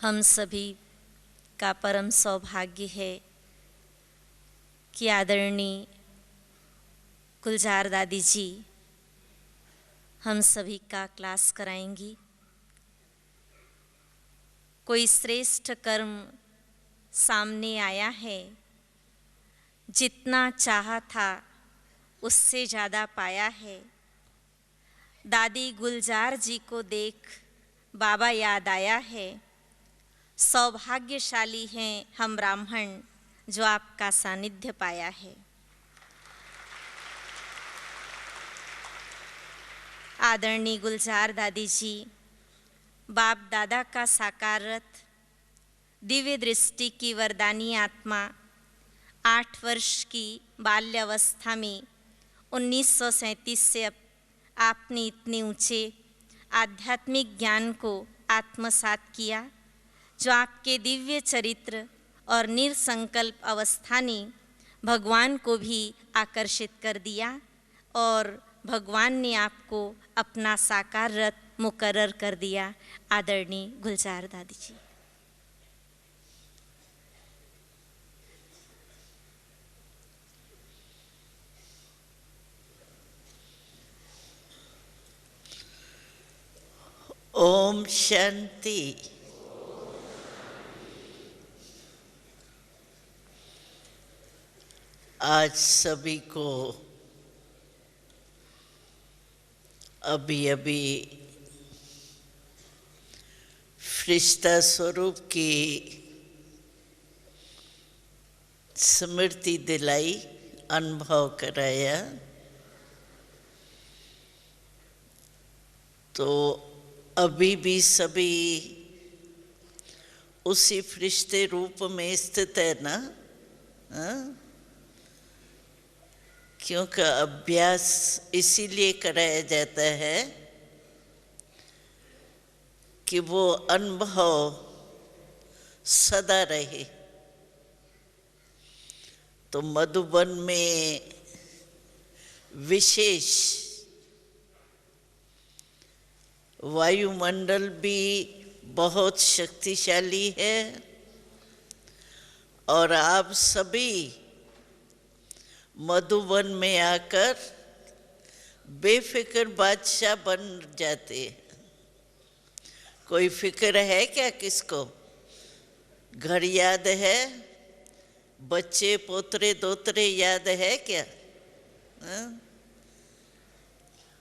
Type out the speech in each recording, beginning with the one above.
हम सभी का परम सौभाग्य है कि आदरणीय गुलजार दादी जी हम सभी का क्लास कराएंगी। कोई श्रेष्ठ कर्म सामने आया है, जितना चाहा था उससे ज़्यादा पाया है। दादी गुलजार जी को देख बाबा याद आया है। सौभाग्यशाली हैं हम ब्राह्मण जो आपका सानिध्य पाया है। आदरणीय गुलजार दादी जी बाप दादा का साकार रथ, दिव्य दृष्टि की वरदानी आत्मा, 8 वर्ष की बाल्यावस्था में 1937 से अब आपने इतने ऊंचे आध्यात्मिक ज्ञान को आत्मसात किया, जो आपके दिव्य चरित्र और निरसंकल्प अवस्था ने भगवान को भी आकर्षित कर दिया और भगवान ने आपको अपना साकार रथ मुकर्रर कर दिया। आदरणीय गुलजार दादी जी। ओम शांति। आज सभी को अभी फरिश्ता स्वरूप की स्मृति दिलाई, अनुभव कराया। तो अभी भी सभी उसी फरिश्ते रूप में स्थित है ना? क्योंकि अभ्यास इसीलिए कराया जाता है कि वो अनुभव सदा रहे। तो मधुबन में विशेष वायुमंडल भी बहुत शक्तिशाली है और आप सभी मधुबन में आकर बेफिक्र बादशाह बन जाते हैं। कोई फिक्र है क्या किसको? घर याद है? बच्चे पोतरे दोतरे याद है क्या?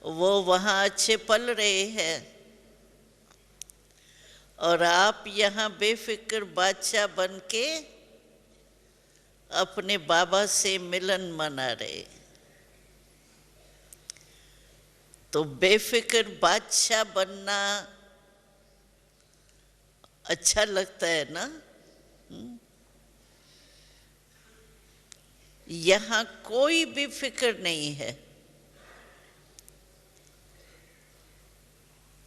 वो वहाँ अच्छे पल रहे हैं और आप यहाँ बेफिक्र बादशाह बन के अपने बाबा से मिलन मना रहे। तो बेफिक्र बादशाह बनना अच्छा लगता है ना? यहाँ कोई भी फिक्र नहीं है,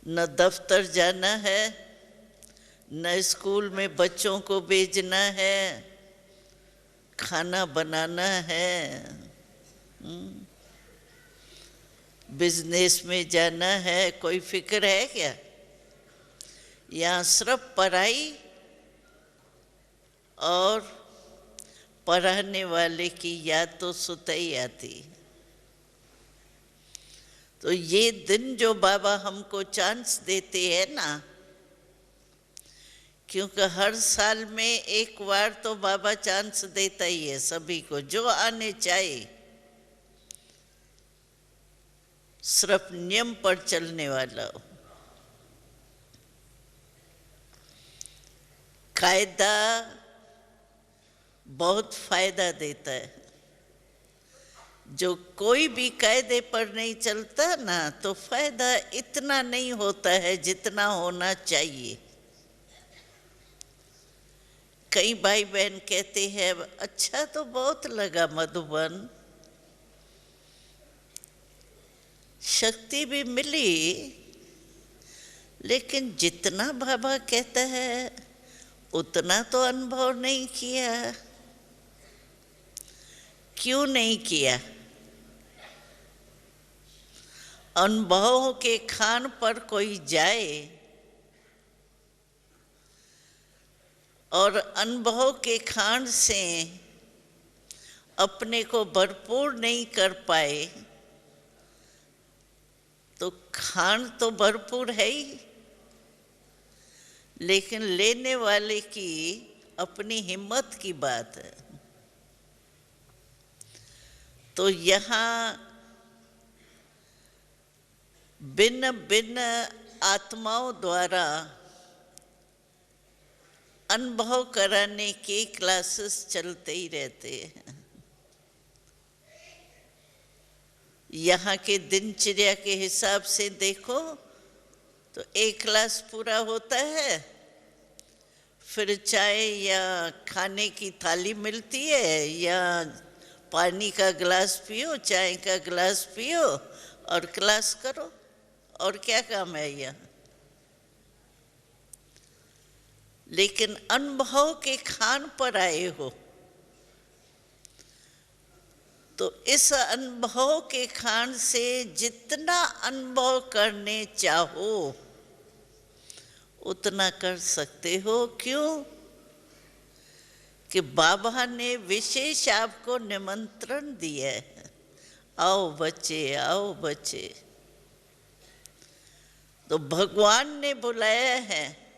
न दफ्तर जाना है, न स्कूल में बच्चों को भेजना है, खाना बनाना है, बिजनेस में जाना है। कोई फिक्र है क्या? यहाँ सिर्फ पढ़ाई और पढ़ाने वाले की याद तो सुता ही आती। तो ये दिन जो बाबा हमको चांस देते हैं ना, क्योंकि हर साल में एक बार तो बाबा चांस देता ही है सभी को, जो आने चाहे, सिर्फ नियम पर चलने वाला हो। कायदा बहुत फायदा देता है। जो कोई भी कायदे पर नहीं चलता ना, तो फायदा इतना नहीं होता है जितना होना चाहिए। कई भाई बहन कहते हैं अच्छा तो बहुत लगा मधुबन, शक्ति भी मिली, लेकिन जितना बाबा कहता है उतना तो अनुभव नहीं किया। क्यों नहीं किया? अनुभव के खान पर कोई जाए और अनुभव के खान से अपने को भरपूर नहीं कर पाए तो खान तो भरपूर है ही, लेकिन लेने वाले की अपनी हिम्मत की बात है। तो यहाँ भिन्न भिन्न आत्माओं द्वारा अनुभव कराने के क्लासेस चलते ही रहते हैं। यहाँ के दिनचर्या के हिसाब से देखो तो एक क्लास पूरा होता है, फिर चाय या खाने की थाली मिलती है या पानी का गिलास पियो, चाय का गिलास पियो और क्लास करो। और क्या काम है यहाँ? लेकिन अनुभव के खान पर आए हो तो इस अनुभव के खान से जितना अनुभव करने चाहो उतना कर सकते हो। क्यों? कि बाबा ने विशेष आपको निमंत्रण दिया है, आओ बच्चे, आओ बच्चे। तो भगवान ने बुलाया है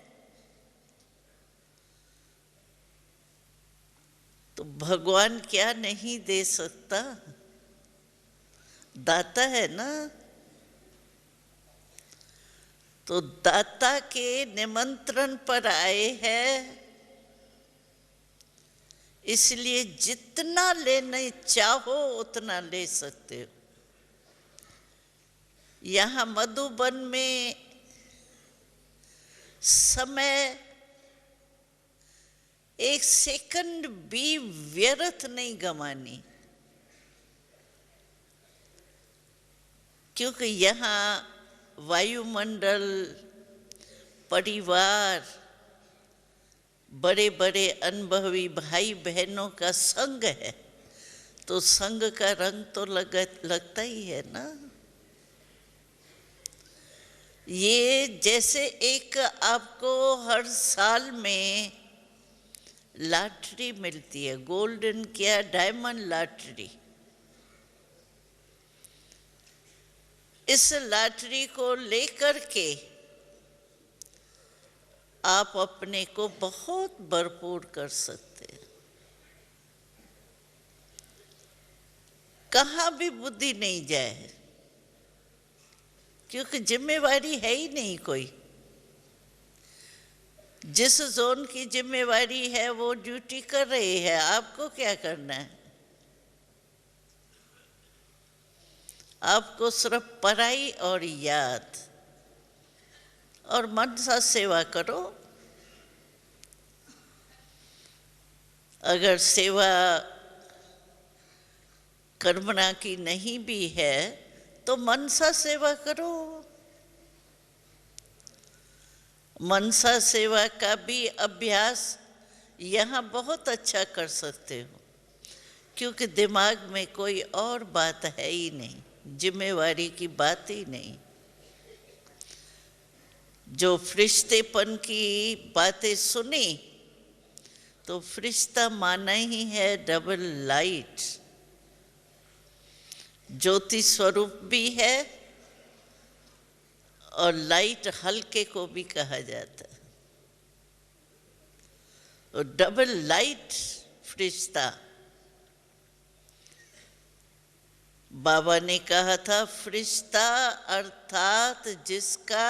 तो भगवान क्या नहीं दे सकता? दाता है ना। तो दाता के निमंत्रण पर आए हैं, इसलिए जितना लेने चाहो उतना ले सकते हो। यहाँ मधुबन में समय एक सेकंड भी व्यर्थ नहीं गंवानी, क्योंकि यहाँ वायुमंडल, परिवार, बड़े बड़े अनुभवी भाई बहनों का संग है। तो संग का रंग तो लगता ही है ना। ये जैसे एक आपको हर साल में लॉटरी मिलती है, गोल्डन क्या डायमंड लॉटरी। इस लॉटरी को लेकर के आप अपने को बहुत भरपूर कर सकते हैं। कहाँ भी बुद्धि नहीं जाए, क्योंकि जिम्मेवारी है ही नहीं कोई। जिस जोन की जिम्मेवारी है वो ड्यूटी कर रही है, आपको क्या करना है? आपको सिर्फ पढ़ाई और याद और मन सा सेवा करो। अगर सेवा कर्मणा की नहीं भी है तो मनसा सेवा करो। मनसा सेवा का भी अभ्यास यहाँ बहुत अच्छा कर सकते हो, क्योंकि दिमाग में कोई और बात है ही नहीं, जिम्मेवारी की बात ही नहीं। जो फरिश्तेपन की बातें सुनी तो फरिश्ता माना ही है डबल लाइट, ज्योति स्वरूप भी है और लाइट हल्के को भी कहा जाता है। और डबल लाइट फरिश्ता, बाबा ने कहा था फरिश्ता अर्थात जिसका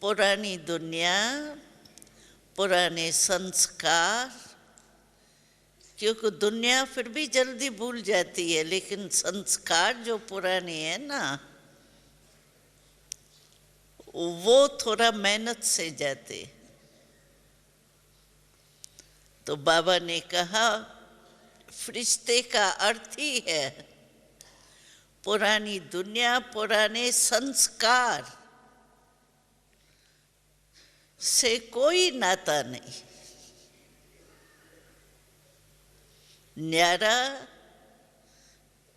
पुरानी दुनिया, पुराने संस्कार, क्योंकि दुनिया फिर भी जल्दी भूल जाती है, लेकिन संस्कार जो पुराने हैं ना वो थोड़ा मेहनत से जाते। तो बाबा ने कहा फरिश्ते का अर्थ ही है पुरानी दुनिया, पुराने संस्कार से कोई नाता नहीं, न्यारा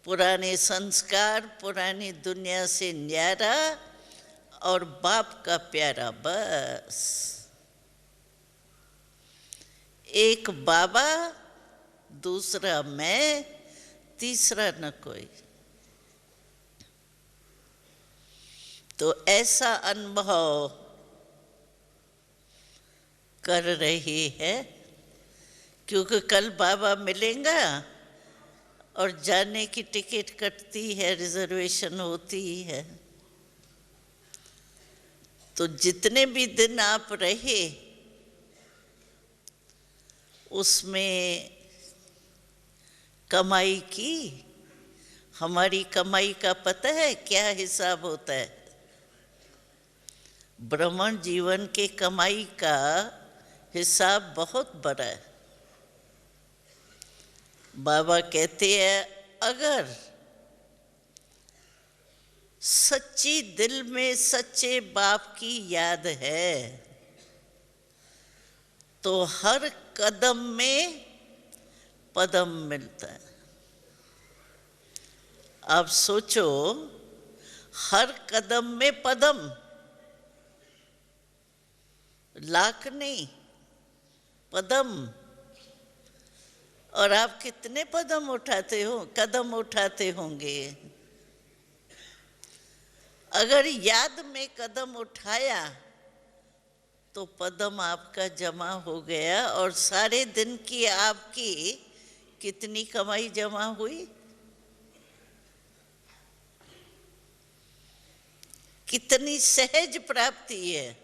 पुराने संस्कार, पुरानी दुनिया से न्यारा और बाप का प्यारा, बस। एक बाबा, दूसरा मैं, तीसरा न कोई। तो ऐसा अनुभव कर रही है, क्योंकि कल बाबा मिलेगा और जाने की टिकट कटती है, रिजर्वेशन होती ही है। तो जितने भी दिन आप रहे उसमें कमाई की, हमारी कमाई का पता है क्या हिसाब होता है? ब्राह्मण जीवन के कमाई का हिसाब बहुत बड़ा है। बाबा कहते हैं अगर सच्ची दिल में सच्चे बाप की याद है तो हर कदम में पदम मिलता है। आप सोचो, हर कदम में पदम, लाख नहीं, पदम। और आप कितने कदम उठाते होंगे? अगर याद में कदम उठाया तो पदम आपका जमा हो गया, और सारे दिन की आपकी कितनी कमाई जमा हुई? कितनी सहज प्राप्ति है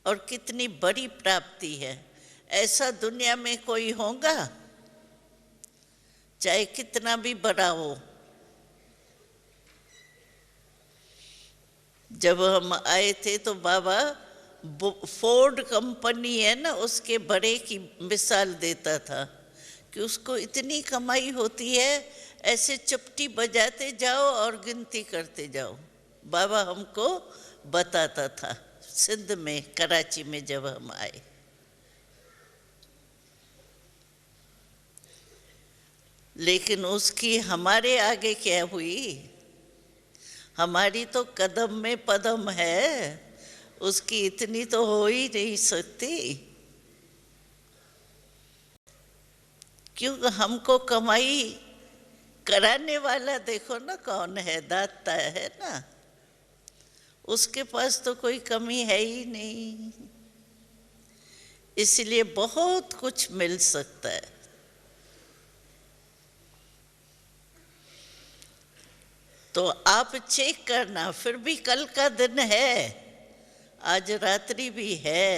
और कितनी बड़ी प्राप्ति है। ऐसा दुनिया में कोई होगा? चाहे कितना भी बड़ा हो। जब हम आए थे तो बाबा फोर्ड कंपनी है ना, उसके बड़े की मिसाल देता था कि उसको इतनी कमाई होती है, ऐसे चुपटी बजाते जाओ और गिनती करते जाओ। बाबा हमको बताता था सिंध में, कराची में जब हम आए। लेकिन उसकी हमारे आगे क्या हुई? हमारी तो कदम में पदम है, उसकी इतनी तो हो ही नहीं सकती, क्योंकि हमको कमाई कराने वाला देखो ना कौन है, दाता है ना, उसके पास तो कोई कमी है ही नहीं। इसलिए बहुत कुछ मिल सकता है। तो आप चेक करना, फिर भी कल का दिन है, आज रात्रि भी है,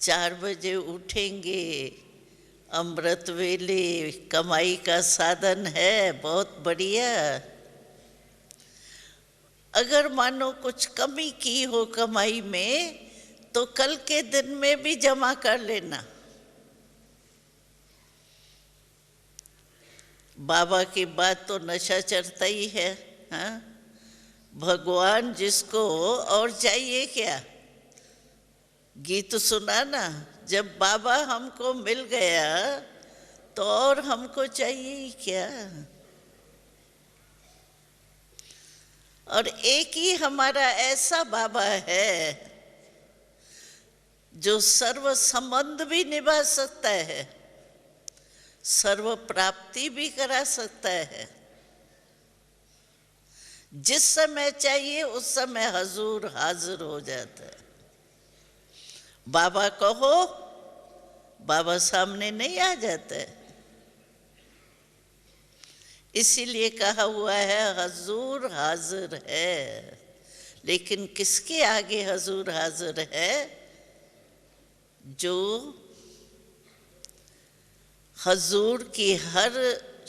4 बजे उठेंगे, अमृत वेले कमाई का साधन है, बहुत बढ़िया। अगर मानो कुछ कमी की हो कमाई में तो कल के दिन में भी जमा कर लेना। बाबा की बात तो नशा चढ़ता ही है। हाँ, भगवान जिसको और चाहिए क्या? गीत सुना ना, जब बाबा हमको मिल गया तो और हमको चाहिए क्या? और एक ही हमारा ऐसा बाबा है जो सर्व संबंध भी निभा सकता है, सर्व प्राप्ति भी करा सकता है। जिस समय चाहिए उस समय हजूर हाजिर हो जाता है। बाबा कहो, बाबा सामने नहीं आ जाता है। इसीलिए कहा हुआ है हजूर हाजिर है। लेकिन किसके आगे हजूर हाजिर है? जो हजूर की हर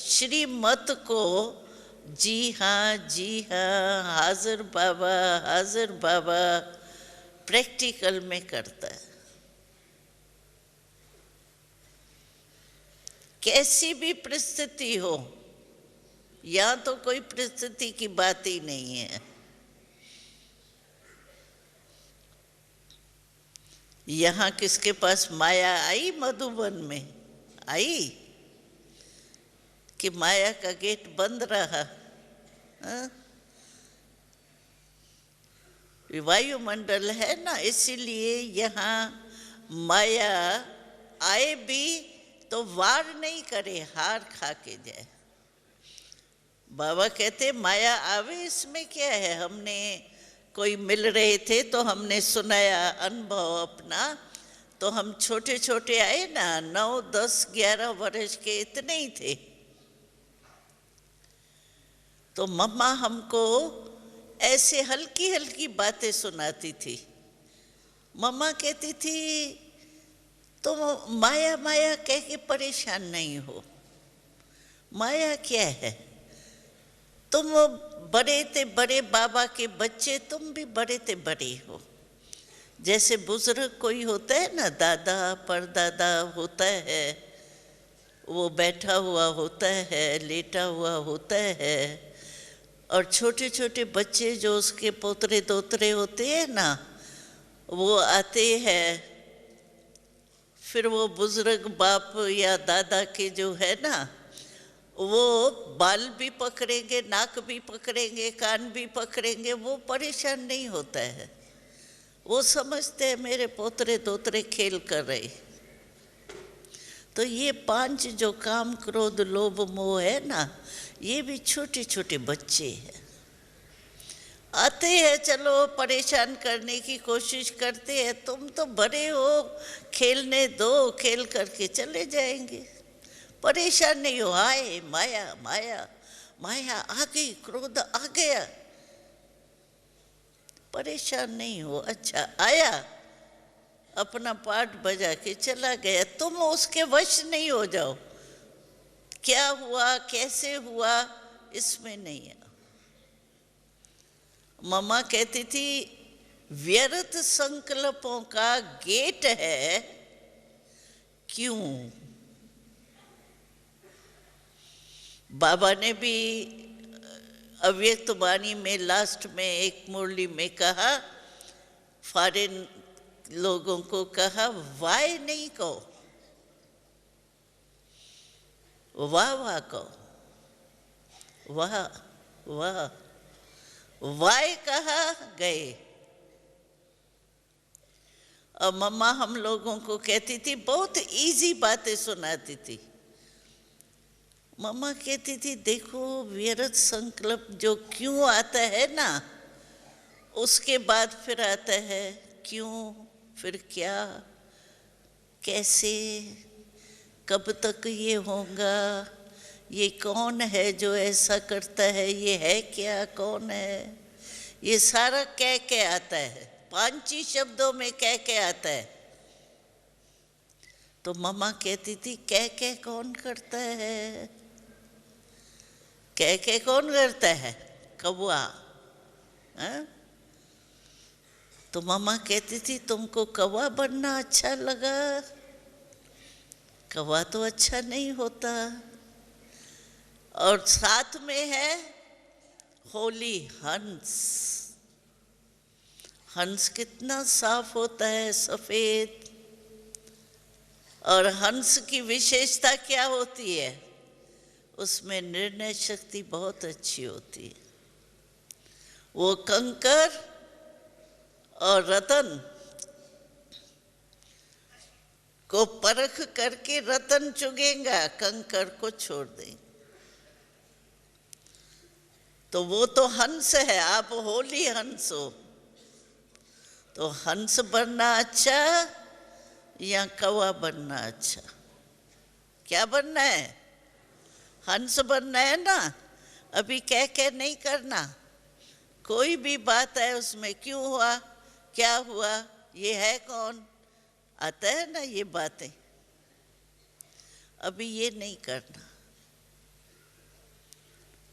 श्रीमत को जी हाँ हाजिर बाबा प्रैक्टिकल में करता है। कैसी भी परिस्थिति हो, यहाँ तो कोई परिस्थिति की बात ही नहीं है। यहाँ किसके पास माया आई? मधुबन में आई कि माया का गेट बंद रहा? वायुमंडल है ना, इसीलिए यहाँ माया आए भी तो वार नहीं करे, हार खा के जाए। बाबा कहते माया आवे इसमें क्या है। हमने कोई मिल रहे थे तो हमने सुनाया अनुभव अपना, तो हम छोटे छोटे आए ना, 9, 10, 11 वर्ष के इतने ही थे। तो मम्मा हमको ऐसे हल्की हल्की बातें सुनाती थी। मम्मा कहती थी तुम माया माया कह के परेशान नहीं हो। माया क्या है, तुम बड़े थे बड़े बाबा के बच्चे, तुम भी बड़े थे बड़े हो। जैसे बुजुर्ग कोई होता है ना, दादा परदादा होता है, वो बैठा हुआ होता है, लेटा हुआ होता है, और छोटे छोटे बच्चे जो उसके पोतरे दोतरे होते हैं ना, वो आते हैं। फिर वो बुजुर्ग बाप या दादा के जो है ना, वो बाल भी पकड़ेंगे, नाक भी पकड़ेंगे, कान भी पकड़ेंगे, वो परेशान नहीं होता है। वो समझते हैं मेरे पोतरे दोतरे खेल कर रहे। तो ये 5 जो काम क्रोध लोभ मोह है ना, ये भी छोटे छोटे बच्चे हैं। आते हैं, चलो परेशान करने की कोशिश करते हैं, तुम तो बड़े हो, खेलने दो, खेल करके चले जाएंगे, परेशान नहीं हो। आए माया माया माया आ गई, क्रोध आ गया, परेशान नहीं हो। अच्छा आया, अपना पाठ बजा के चला गया, तुम उसके वश नहीं हो जाओ। क्या हुआ कैसे हुआ इसमें नहीं है। मम्मा कहती थी व्यर्थ संकल्पों का गेट है क्यों। बाबा ने भी अव्यक्त वाणी में लास्ट में एक मुरली में कहा, फॉरेन लोगों को कहा वाय नहीं कहो, वाह वाह कहो, वाह वाह। वाय कहा गए। और मम्मा हम लोगों को कहती थी, बहुत इजी बातें सुनाती थी। मम्मा कहती थी देखो व्यर्थ संकल्प जो क्यों आता है ना, उसके बाद फिर आता है क्यों, फिर क्या, कैसे, कब तक ये होगा, ये कौन है जो ऐसा करता है, ये है क्या, कौन है, ये सारा कह के आता है, 5 ही शब्दों में कह के आता है। तो मम्मा कहती थी कह कौन करता है, कह कौन करता है, कौवा। तो मम्मा कहती थी तुमको कौवा बनना अच्छा लगा, कौवा तो अच्छा नहीं होता। और साथ में है होली हंस। हंस कितना साफ होता है, सफेद। और हंस की विशेषता क्या होती है, उसमें निर्णय शक्ति बहुत अच्छी होती है। वो कंकर और रतन को परख करके रतन चुगेगा, कंकर को छोड़ देंगे। तो वो तो हंस है, आप होली हंस हो। तो हंस बनना अच्छा या कौवा बनना अच्छा, क्या बनना है, हंस बनना है ना। अभी कह नहीं करना, कोई भी बात है उसमें क्यों हुआ, क्या हुआ, ये है कौन, आता है ना ये बातें, अभी ये नहीं करना।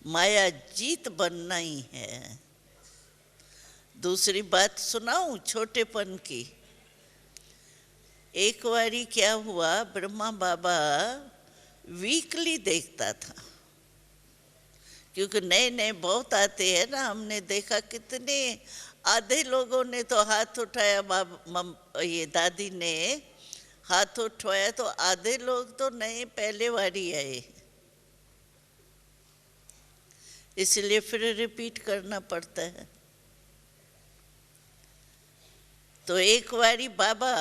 माया जीत बनना ही है। दूसरी बात सुनाऊं छोटेपन की। एक बारी क्या हुआ, ब्रह्मा बाबा वीकली देखता था, क्योंकि नए नए बहुत आते हैं ना। हमने देखा कितने आधे लोगों ने तो हाथ उठाया, ये दादी ने हाथ उठाया, तो आधे लोग तो नए पहले बारी आए, इसलिए फिर रिपीट करना पड़ता है। तो एक बारी बाबा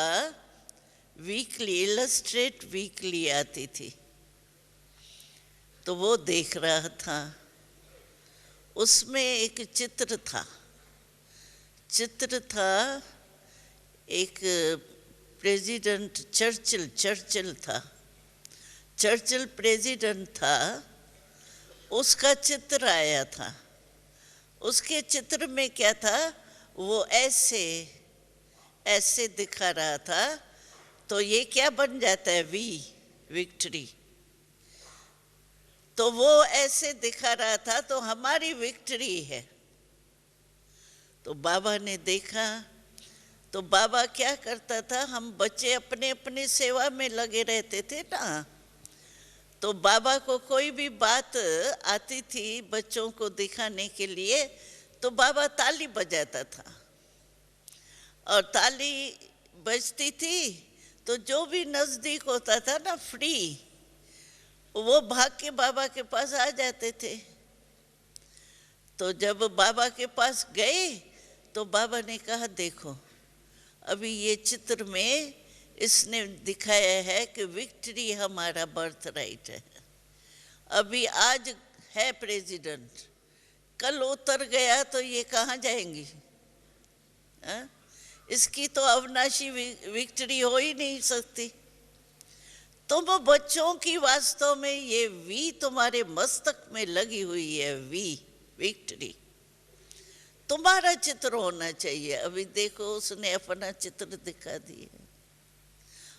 वीकली, इलस्ट्रेट वीकली आती थी, तो वो देख रहा था। उसमें एक चित्र था, एक प्रेसिडेंट चर्चिल था, चर्चिल प्रेसिडेंट था, उसका चित्र आया था। उसके चित्र में क्या था, वो ऐसे दिखा रहा था, तो ये क्या बन जाता है, विक्ट्री। तो वो ऐसे दिखा रहा था, तो हमारी विक्ट्री है। तो बाबा ने देखा, तो बाबा क्या करता था, हम बच्चे अपने अपने सेवा में लगे रहते थे ना, तो बाबा को कोई भी बात आती थी बच्चों को दिखाने के लिए, तो बाबा ताली बजाता था, और ताली बजती थी तो जो भी नज़दीक होता था ना फ्री, वो भाग के बाबा के पास आ जाते थे। तो जब बाबा के पास गए तो बाबा ने कहा, देखो अभी ये चित्र में इसने दिखाया है कि विक्ट्री हमारा बर्थ राइट है। अभी आज है प्रेसिडेंट, कल उतर गया तो ये कहाँ जाएंगी? इसकी तो अविनाशी विक्ट्री हो ही नहीं सकती। तो वो बच्चों की वास्तव में ये वी तुम्हारे मस्तक में लगी हुई है, विक्ट्री तुम्हारा चित्र होना चाहिए। अभी देखो उसने अपना चित्र दिखा दिया।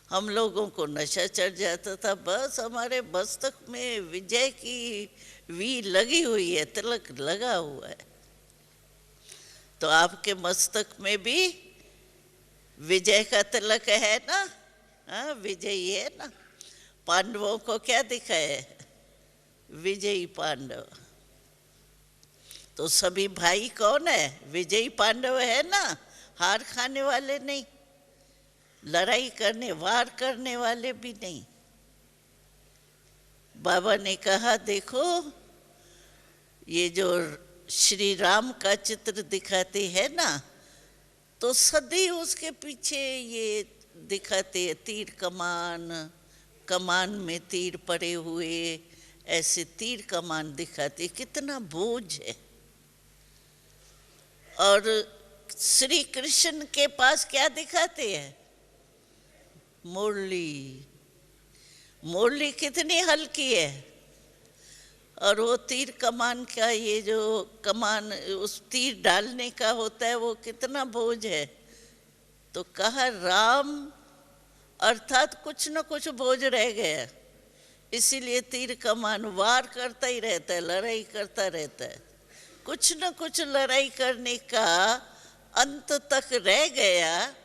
हम लोगों को नशा चढ़ जाता था, बस हमारे मस्तक में विजय की वी लगी हुई है, तिलक लगा हुआ है। तो आपके मस्तक में भी विजय का तिलक है ना? हाँ, विजयी है ना। पांडवों को क्या दिखा है? विजयी पांडव। तो सभी भाई कौन है? विजयी पांडव है ना, हार खाने वाले नहीं, लड़ाई करने वार करने वाले भी नहीं। बाबा ने कहा, देखो ये जो श्री राम का चित्र दिखाते हैं ना, तो सदी उसके पीछे ये दिखाते हैं, तीर कमान में तीर पड़े हुए, ऐसे तीर कमान दिखाते, कितना बोझ है। और श्री कृष्ण के पास क्या दिखाते हैं? मुरली कितनी हल्की है। और वो तीर कमान का, ये जो कमान उस तीर डालने का होता है, वो कितना बोझ है। तो कहा राम अर्थात कुछ न कुछ बोझ रह गया, इसीलिए तीर कमान वार करता ही रहता है, लड़ाई करता रहता है। कुछ न कुछ लड़ाई करने का अंत तक रह गया,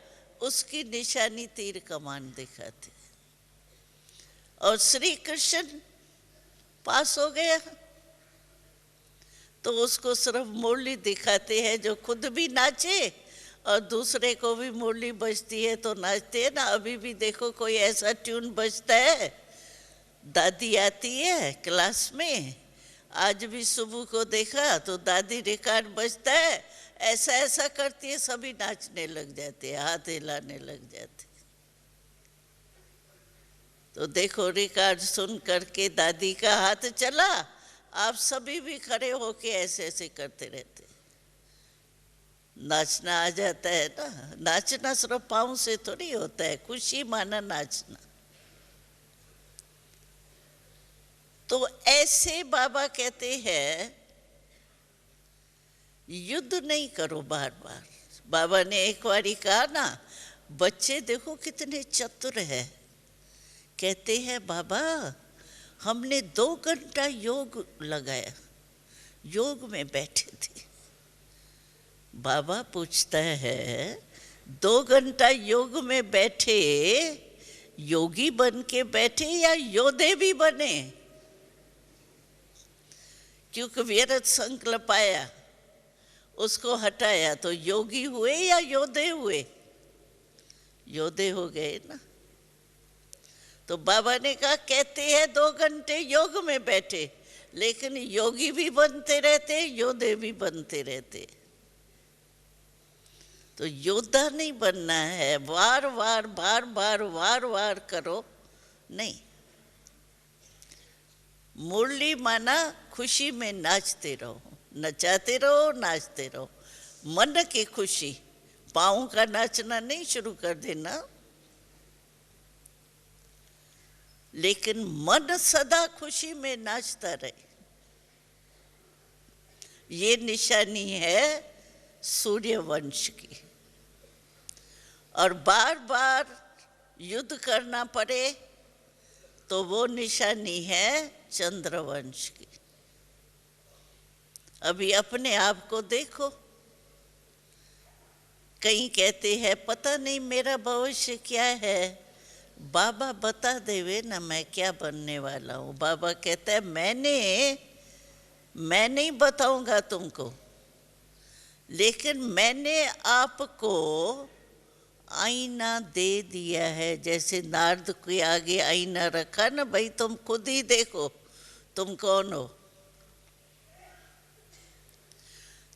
उसकी निशानी तीर कमान दिखाते। और श्री कृष्ण पास हो गया तो उसको सिर्फ मुरली दिखाते हैं, जो खुद भी नाचे और दूसरे को भी मुरली बजती है तो नाचते हैं ना। अभी भी देखो कोई ऐसा ट्यून बजता है, दादी आती है क्लास में, आज भी सुबह को देखा तो दादी रिकॉर्ड बजता है, ऐसा ऐसा करती है, सभी नाचने लग जाते हैं, हाथ हिलाने लग जाते। तो देखो रिकॉर्ड सुन करके दादी का हाथ चला, आप सभी भी खड़े होके ऐसे ऐसे करते रहते। नाचना आ जाता है ना। नाचना सिर्फ पाँव से थोड़ी होता है, खुशी माना नाचना। तो ऐसे बाबा कहते हैं युद्ध नहीं करो बार बार। बाबा ने एक बारी कहा ना, बच्चे देखो कितने चतुर है। कहते हैं बाबा हमने 2 घंटा योग लगाया, योग में बैठे थे। बाबा पूछता है 2 घंटा योग में बैठे, योगी बन के बैठे या योद्धे भी बने? क्योंकि व्यर्थ संकल्प आया, उसको हटाया तो योगी हुए या योद्धे हुए? योद्धे हो गए ना। तो बाबा ने कहा, कहते हैं 2 घंटे योग में बैठे, लेकिन योगी भी बनते रहते, योद्धे भी बनते रहते। तो योद्धा नहीं बनना है, बार बार बार बार बार बार करो नहीं। मुरली माना खुशी में नाचते रहो, नचाते रहो, नाचते रहो, मन की खुशी। पाँव का नाचना नहीं शुरू कर देना, लेकिन मन सदा खुशी में नाचता रहे। ये निशानी है सूर्य वंश की। और बार बार युद्ध करना पड़े तो वो निशानी है चंद्रवंश की। अभी अपने आप को देखो, कहीं कहते हैं पता नहीं मेरा भविष्य क्या है। बाबा बता देवे ना मैं क्या बनने वाला हूँ। बाबा कहता है मैं नहीं बताऊंगा तुमको, लेकिन मैंने आपको आईना दे दिया है। जैसे नारद के आगे आईना रखा ना, भाई तुम खुद ही देखो तुम कौन हो।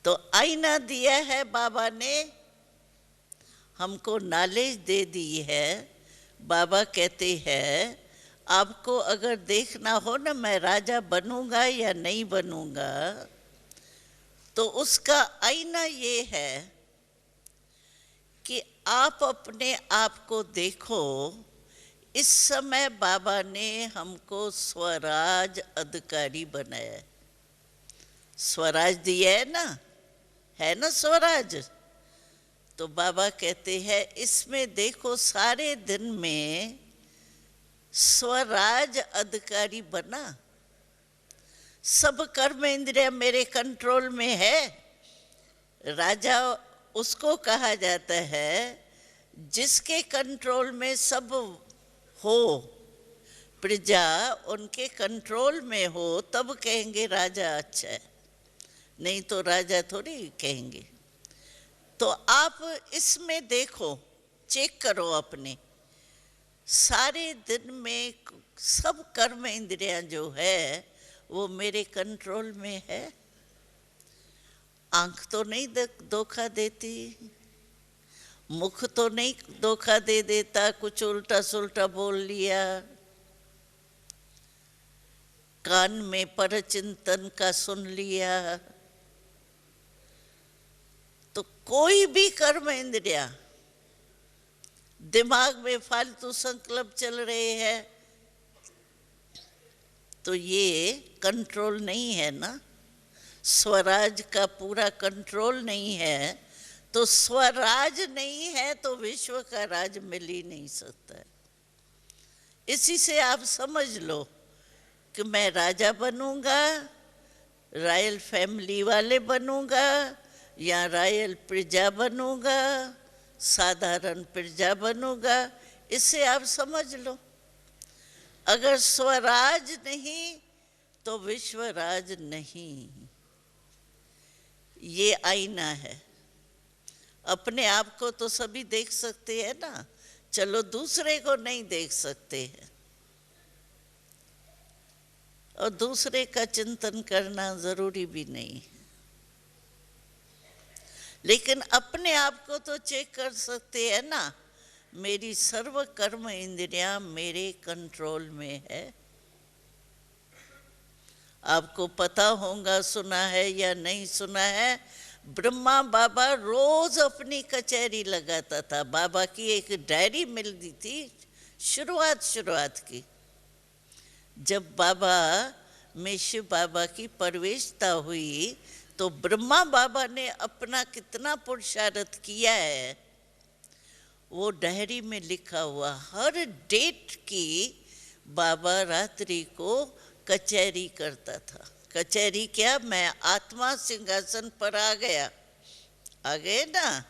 तो आईना दिया है बाबा ने, हमको नॉलेज दे दी है। बाबा कहते हैं आपको अगर देखना हो ना मैं राजा बनूंगा या नहीं बनूंगा, तो उसका आईना ये है कि आप अपने आप को देखो। इस समय बाबा ने हमको स्वराज अधिकारी बनाया है। स्वराज दिया है ना स्वराज। तो बाबा कहते हैं इसमें देखो सारे दिन में स्वराज अधिकारी बना। सब कर्म इंद्रिया मेरे कंट्रोल में है। राजा उसको कहा जाता है जिसके कंट्रोल में सब हो, प्रजा उनके कंट्रोल में हो, तब कहेंगे राजा अच्छा है, नहीं तो राजा थोड़ी कहेंगे। तो आप इसमें देखो, चेक करो अपने सारे दिन में सब कर्म इंद्रियां जो है वो मेरे कंट्रोल में है। आंख तो नहीं धोखा देती, मुख तो नहीं धोखा दे देता, कुछ उल्टा सुल्टा बोल लिया, कान में परचिंतन का सुन लिया। तो कोई भी कर्म इंद्रिया, दिमाग में फालतू संकल्प चल रहे हैं, तो ये कंट्रोल नहीं है ना। स्वराज का पूरा कंट्रोल नहीं है। तो स्वराज नहीं है तो विश्व का राज मिल ही नहीं सकता है। इसी से आप समझ लो कि मैं राजा बनूंगा, रॉयल फैमिली वाले बनूंगा, या रॉयल प्रजा बनूंगा, साधारण प्रजा बनूंगा। इससे आप समझ लो अगर स्वराज नहीं तो विश्वराज नहीं। ये आईना है। अपने आप को तो सभी देख सकते हैं ना, चलो दूसरे को नहीं देख सकते हैं, और दूसरे का चिंतन करना जरूरी भी नहीं। लेकिन अपने आप को तो चेक कर सकते हैं ना, मेरी सर्व कर्म इंद्रियां मेरे कंट्रोल में है। आपको पता होगा, सुना है या नहीं सुना है, ब्रह्मा बाबा रोज अपनी कचहरी लगाता था। बाबा की एक डायरी मिलती थी शुरुआत की। जब बाबा में शिव बाबा की प्रवेशता हुई तो ब्रह्मा बाबा ने अपना कितना पुरुषार्थ किया है वो डायरी में लिखा हुआ। हर डेट की बाबा रात्रि को कचहरी करता था। कचहरी क्या, मैं आत्मा सिंहासन पर आ गए ना,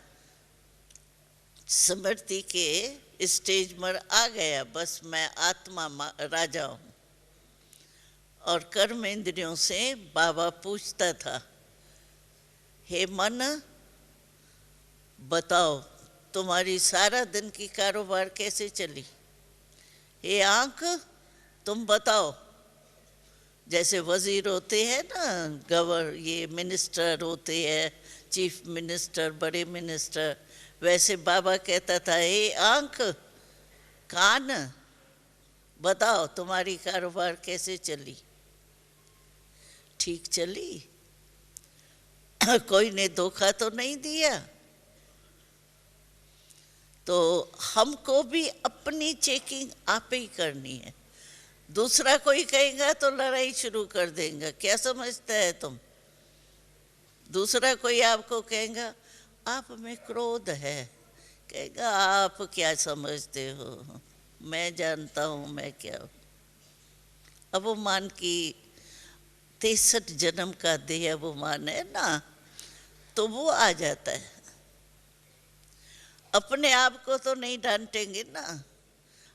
स्मृति के स्टेज पर आ गया, बस मैं आत्मा राजा हूँ। और कर्म इंद्रियों से बाबा पूछता था, हे मन बताओ तुम्हारी सारा दिन की कारोबार कैसे चली। हे आंख तुम बताओ, जैसे वजीर होते हैं ना, ये मिनिस्टर होते हैं, चीफ मिनिस्टर, बड़े मिनिस्टर, वैसे बाबा कहता था, ए आंख कान, बताओ तुम्हारी कारोबार कैसे चली? ठीक चली? कोई ने धोखा तो नहीं दिया? तो हमको भी अपनी चेकिंग आप ही करनी है। दूसरा कोई कहेगा तो लड़ाई शुरू कर देंगे, क्या समझता है तुम? दूसरा कोई आपको कहेगा आप में क्रोध है, कहेगा आप क्या समझते हो, मैं जानता हूँ मैं क्या हूँ। अवमान की 63 जन्म का देह अवमान है ना, तो वो आ जाता है। अपने आप को तो नहीं डांटेंगे ना,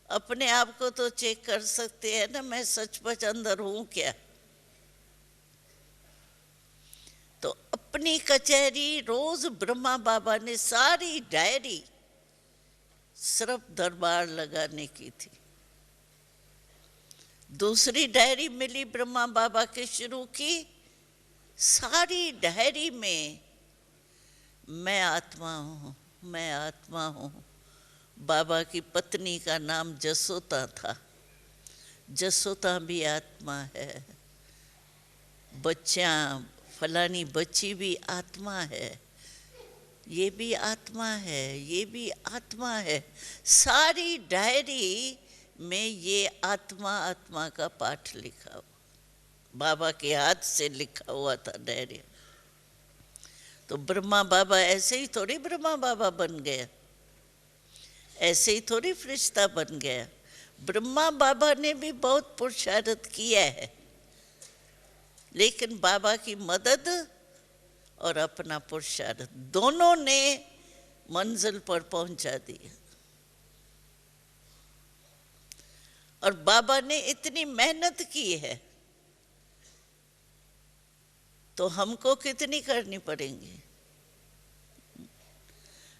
अपने आप को तो चेक कर सकते हैं ना, मैं सचमुच अंदर हूँ क्या? तो अपनी कचहरी रोज ब्रह्मा बाबा ने सारी डायरी सिर्फ दरबार लगाने की थी। दूसरी डायरी मिली ब्रह्मा बाबा के शुरू की, सारी डायरी में मैं आत्मा हूँ, मैं आत्मा हूँ। बाबा की पत्नी का नाम जसोता था, जसोता भी आत्मा है। बच्चियाँ, फलानी बच्ची भी आत्मा है, ये भी आत्मा है, ये भी आत्मा है। सारी डायरी में ये आत्मा आत्मा का पाठ लिखा हुआ, बाबा के हाथ से लिखा हुआ था डायरी। तो ब्रह्मा बाबा ऐसे ही थोड़ी ब्रह्मा बाबा बन गया, ऐसे ही थोड़ी फरिश्ता बन गया। ब्रह्मा बाबा ने भी बहुत पुरुषार्थ किया है, लेकिन बाबा की मदद और अपना पुरुषार्थ दोनों ने मंजिल पर पहुंचा दिया। और बाबा ने इतनी मेहनत की है, तो हमको कितनी करनी पड़ेगी?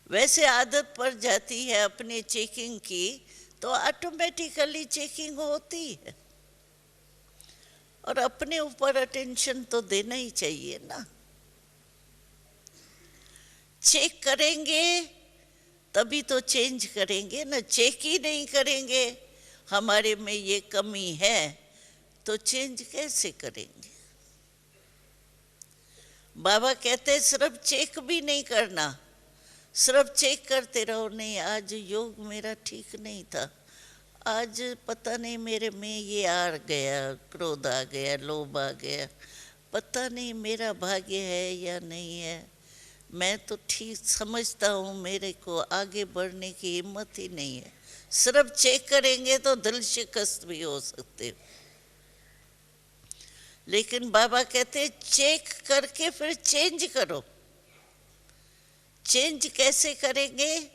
वैसे आदत पड़ जाती है अपने चेकिंग की, तो ऑटोमेटिकली चेकिंग होती है। और अपने ऊपर अटेंशन तो देना ही चाहिए ना। चेक करेंगे तभी तो चेंज करेंगे ना, चेक ही नहीं करेंगे हमारे में ये कमी है तो चेंज कैसे करेंगे? बाबा कहते सिर्फ चेक भी नहीं करना, सिर्फ चेक करते रहो, नहीं आज योग मेरा ठीक नहीं था, आज पता नहीं मेरे में ये आ गया, क्रोध आ गया, लोभ आ गया, पता नहीं मेरा भाग्य है या नहीं है, मैं तो ठीक समझता हूँ मेरे को आगे बढ़ने की हिम्मत ही नहीं है। सिर्फ चेक करेंगे तो दिल शिकस्त भी हो सकते हो। लेकिन बाबा कहते चेक करके फिर चेंज करो। चेंज कैसे करेंगे?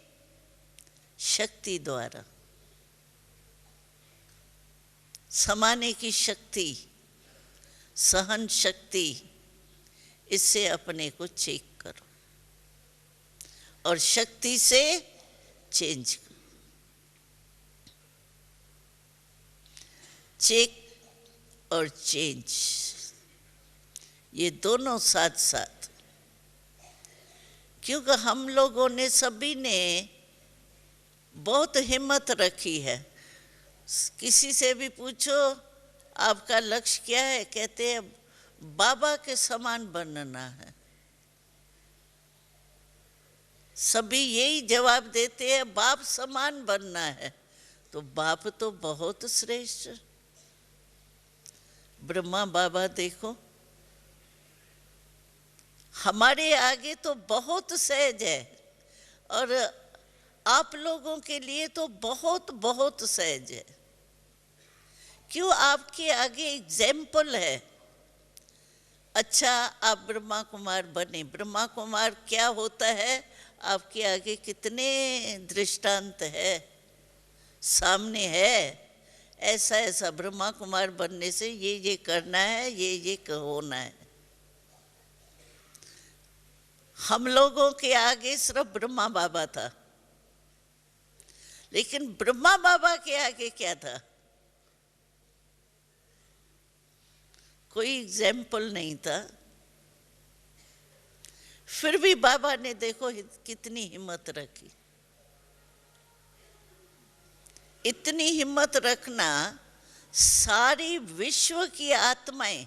शक्ति द्वारा, समाने की शक्ति, सहन शक्ति, इससे अपने को चेक करो और शक्ति से चेंज करो। चेक और चेंज ये दोनों साथ साथ, क्योंकि हम लोगों ने सभी ने बहुत हिम्मत रखी है। किसी से भी पूछो आपका लक्ष्य क्या है, कहते हैं बाबा के समान बनना है। सभी यही जवाब देते हैं, बाप समान बनना है। तो बाप तो बहुत श्रेष्ठ, ब्रह्मा बाबा देखो हमारे आगे तो बहुत सहज है, और आप लोगों के लिए तो बहुत बहुत सहज है। क्यों? आपके आगे एग्जाम्पल है। अच्छा, आप ब्रह्मा कुमार बने, ब्रह्मा कुमार क्या होता है आपके आगे कितने दृष्टांत है, सामने है। ऐसा ऐसा ब्रह्मा कुमार बनने से ये करना है, ये होना है। हम लोगों के आगे सिर्फ ब्रह्मा बाबा था, लेकिन ब्रह्मा बाबा के आगे क्या था? कोई एग्जाम्पल नहीं था। फिर भी बाबा ने देखो कितनी हिम्मत रखी। इतनी हिम्मत रखना, सारी विश्व की आत्माएं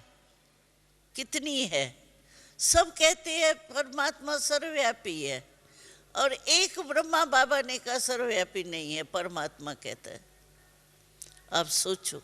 कितनी है, सब कहते हैं परमात्मा सर्वव्यापी है, और एक ब्रह्मा बाबा ने कहा सर्वव्यापी नहीं है, परमात्मा कहता है। आप सोचो,